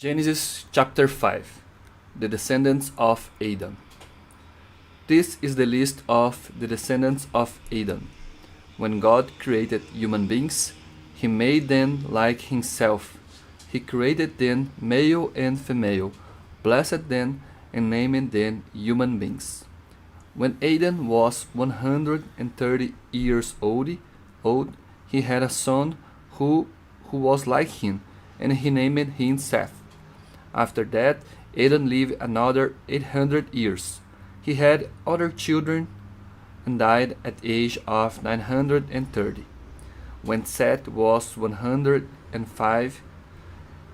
Genesis chapter 5. The descendants of Adam. This is the list of the descendants of Adam. When God created human beings, He made them like Himself. He created them male and female, blessed them, and named them human beings. When Adam was 130 years old, he had a son who was like him, and he named him Seth. After that, Adam lived another 800 years. He had other children and died at the age of 930. When Seth was 105,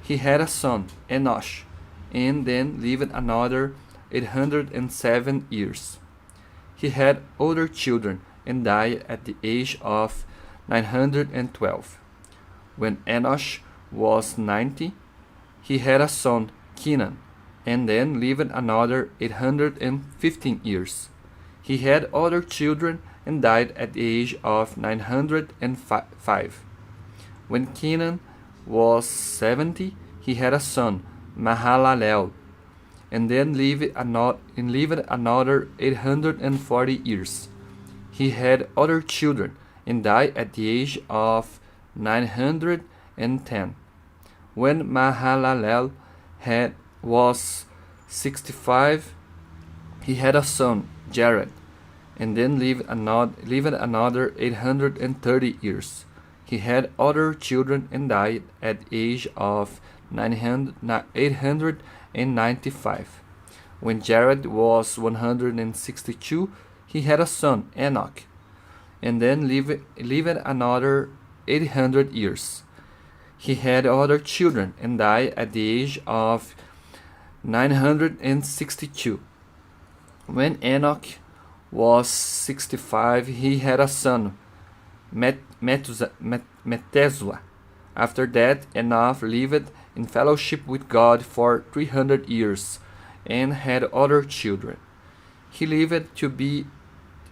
he had a son, Enosh, and then lived another 807 years. He had other children and died at the age of 912. When Enosh was 90, he had a son, Kenan, and then lived another 815 years. He had other children and died at the age of 905. When Kenan was 70, he had a son, Mahalalel, and then lived another 840 years. He had other children and died at the age of 910. When Mahalalel was 65, he had a son, Jared, and then lived another 830 years. He had other children and died at the age of 895. When Jared was 162, he had a son, Enoch, and then lived another 800 years. He had other children and died at the age of 962. When Enoch was 65, he had a son, Methuselah. After that, Enoch lived in fellowship with God for 300 years and had other children. He lived to be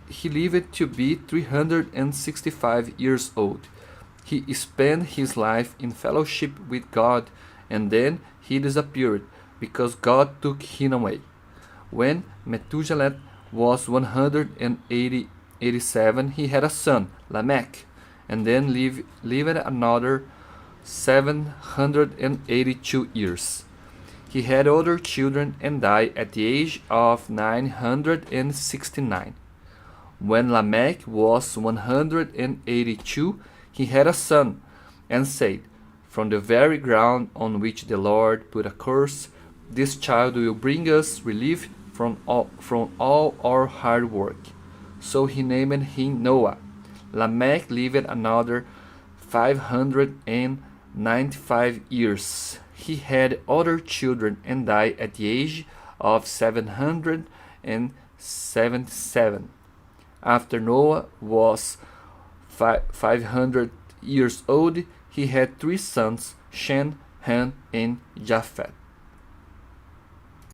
365 years old. He spent his life in fellowship with God, and then he disappeared because God took him away. When Methuselah was 187, he had a son, Lamech, and then lived another 782 years. He had other children and died at the age of 969. When Lamech was 182, he had a son, and said, "From the very ground on which the Lord put a curse, this child will bring us relief from all our hard work." So he named him Noah. Lamech lived another 595 years. He had other children and died at the age of 777. After Noah was 500 years old, he had three sons, Shem, Ham, and Japheth.